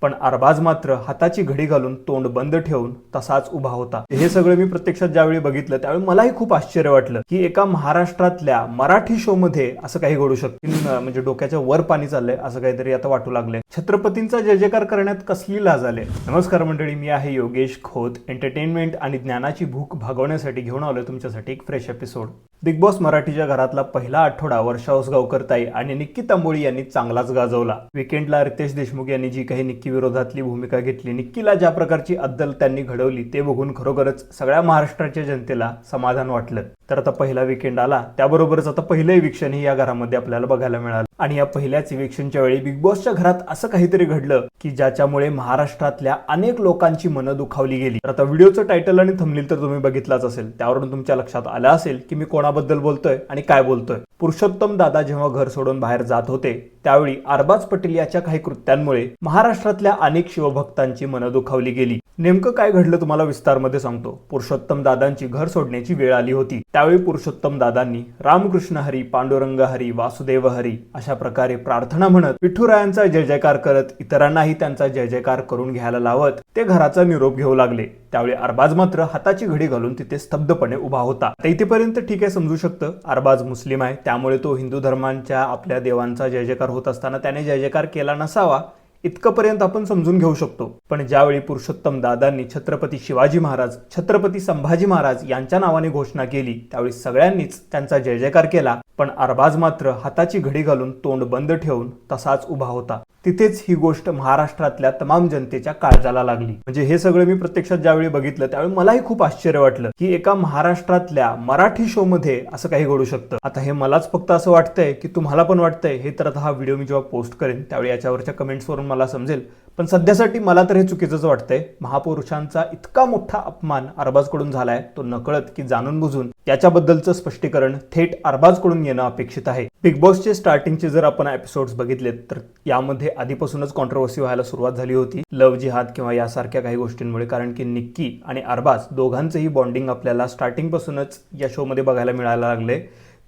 पण अरबाज मात्र हाताची घडी घालून तोंड बंद ठेवून तसाच उभा होता। हे सगळं मी प्रत्यक्षात ज्यावेळी बघितलं त्यावेळी मलाही खूप आश्चर्य वाटलं की एका महाराष्ट्रातल्या मराठी शो मध्ये असं काही घडू शकतं। म्हणजे डोक्याच्या वर पाणी चाललंय असं काहीतरी आता वाटू लागलंय। छत्रपतींचा जय जयकार करण्यात कसली लाज आले। नमस्कार मंडळी, मी आहे योगेश खोत। एंटरटेनमेंट आणि ज्ञानाची भूक भागवण्यासाठी घेऊन आलोय तुमच्यासाठी एक फ्रेश एपिसोड। बिग बॉस मराठीच्या घरातला पहिला आठवडा वर्षा उसगावकरताई आणि निक्की तांबोळी यांनी चांगलाच गाजवला। वीकेंडला रितेश देशमुख यांनी जी काही निक्की विरोधातली भूमिका घेतली, निक्कीला ज्या प्रकारची अद्दल त्यांनी घडवली ते बघून खरोखरच सगळ्या महाराष्ट्राच्या जनतेला समाधान वाटलं। तर आता पहिला वीकेंड आला, त्याबरोबरच आता पहिलं इविक्शन ही या घरामध्ये आपल्याला बघायला मिळालं। आणि या पहिल्याच इविक्शनच्या वेळी बिग बॉसच्या घरात असं काहीतरी घडलं की ज्याच्यामुळे महाराष्ट्रातल्या अनेक लोकांची मनं दुखावली गेली। तर आता व्हिडिओचं टायटल आणि थंबनेल तर तुम्ही बघितलाच असेल, त्यावरून तुमच्या लक्षात आलं असेल की मी कोणाबद्दल बोलतोय आणि काय बोलतोय। पुरुषोत्तम दादा जेव्हा घर सोडून बाहेर जात होते त्यावेळी अरबाज पटेल याच्या काही कृत्यांमुळे महाराष्ट्रातल्या अनेक शिवभक्तांची मनं दुखावली गेली। नेमकं काय घडलं तुम्हाला विस्तारमध्ये सांगतो। पुरुषोत्तम दादांची घर सोडण्याची वेळ आली होती। त्यावेळी पुरुषोत्तम दादांनी रामकृष्ण हरी, पांडुरंग हरी, वासुदेव हरी अशा प्रकारे प्रार्थना म्हणत विठुरायांचा जय जयकार करत इतरांनाही त्यांचा जय जयकार करून घ्यायला लावत ते घराचा निरोप घेऊ लागले। त्यावेळी अरबाज मात्र हाताची घडी घालून तिथे स्तब्धपणे उभा होता। इथेपर्यंत ठीक आहे, समजू शकतं अरबाज मुस्लिम आहे त्यामुळे तो हिंदू धर्मांच्या आपल्या देवांचा जय जयकार होत असताना त्याने जय जयकार केला नसावा, इतकंपर्यंत आपण समजून घेऊ शकतो। पण ज्यावेळी पुरुषोत्तम दादांनी छत्रपती शिवाजी महाराज, छत्रपती संभाजी महाराज यांच्या नावाने घोषणा केली त्यावेळी सगळ्यांनीच त्यांचा जय जयकार केला। पण अरबाज मात्र हाताची घडी घालून तोंड बंद ठेवून तसाच उभा होता। तिथेच ही गोष्ट महाराष्ट्रातल्या तमाम जनतेच्या काळजाला लागली। म्हणजे हे सगळं मी प्रत्यक्षात ज्यावेळी बघितलं त्यावेळी मलाही खूप आश्चर्य वाटलं की एका महाराष्ट्रातल्या मराठी शो मध्ये असं काही घडू शकतं। आता हे मलाच फक्त असं वाटतंय की तुम्हाला पण वाटतंय हे तर आता हा व्हिडिओ मी जेव्हा पोस्ट करेन त्यावेळी याच्यावरच्या कमेंट्सवरून मला समजेल। पण सध्यासाठी मला तर हे चुकीचंच वाटतंय। महापुरुषांचा इतका मोठा अपमान अरबाजकडून झालाय, तो नकळत की जाणून बुजून याच्याबद्दलचं स्पष्टीकरण थेट अरबाजकडून येणं अपेक्षित आहे। बिग बॉसचे स्टार्टिंगचे जर आपण एपिसोड्स बघितलेत तर यामध्ये आधीपासूनच कॉन्ट्रोवर्सी व्हायला सुरुवात झाली होती, लव जिहाद किंवा यासारख्या काही गोष्टींमुळे। कारण की निक्की आणि अरबाज दोघांचंही बॉन्डिंग आपल्याला स्टार्टिंग पासूनच या शो मध्ये बघायला मिळायला लागले।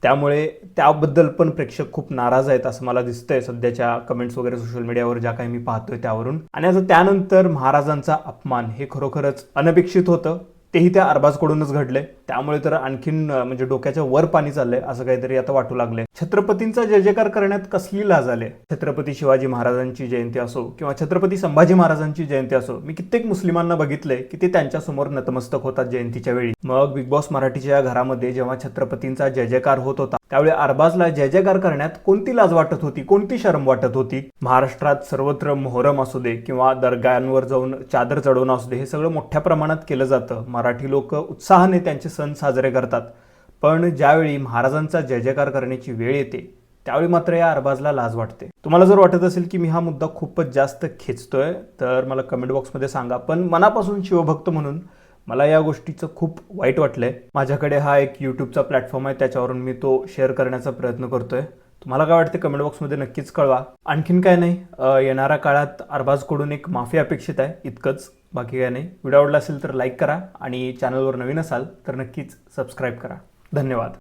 त्यामुळे त्याबद्दल पण प्रेक्षक खूप नाराज आहेत असं मला दिसतंय सध्याच्या कमेंट्स वगैरे सोशल मीडियावर ज्या काही मी पाहतोय त्यावरून। आणि आता त्यानंतर महाराजांचा अपमान हे खरोखरच अनपेक्षित होतं, तेही त्या अरबाजकडूनच घडले। त्यामुळे तर आणखीन म्हणजे डोक्याच्या वर पाणी चाललंय असं काहीतरी आता वाटू लागलंय। छत्रपतींचा जय जयकार करण्यात कसली लाज आले। छत्रपती शिवाजी महाराजांची जयंती असो किंवा छत्रपती संभाजी महाराजांची जयंती असो, मी कित्येक मुस्लिमांना बघितलंय की ते त्यांच्या समोर नतमस्तक होतात जयंतीच्या वेळी। मग बिग बॉस मराठीच्या घरामध्ये जेव्हा छत्रपतींचा जय जयकार होत होता त्यावेळी अरबाजला जय जयकार करण्यात कोणती लाज वाटत होती, कोणती शरम वाटत होती। महाराष्ट्रात सर्वत्र मोहरम असू दे किंवा दर्ग्यांवर जाऊन चादर चढवणं असू दे, हे सगळं मोठ्या प्रमाणात केलं जातं। मराठी लोक उत्साहाने त्यांचे सण साजरे करतात। पण ज्यावेळी महाराजांचा जय जयकार करण्याची वेळ येते त्यावेळी मात्र या अरबाजला लाज वाटते। तुम्हाला जर वाटत असेल की मी हा मुद्दा खूपच जास्त खेचतोय तर मला कमेंट बॉक्समध्ये सांगा। पण मनापासून शिवभक्त म्हणून मला या गोष्टीचं खूप वाईट वाटलंय। माझ्याकडे हा एक यूट्यूबचा प्लॅटफॉर्म आहे, त्याच्यावरून मी तो शेअर करण्याचा प्रयत्न करतोय। तुम्हाला काय वाटतं कमेंट बॉक्समध्ये नक्कीच कळवा। आणखीन काय नाही, येणाऱ्या काळात अरबाजकडून एक माफी अपेक्षित आहे, इतकंच, बाकी काय नाही। व्हिडिओ आवडला असेल तर लाईक करा आणि चॅनलवर नवीन असाल तर नक्कीच सबस्क्राईब करा। धन्यवाद।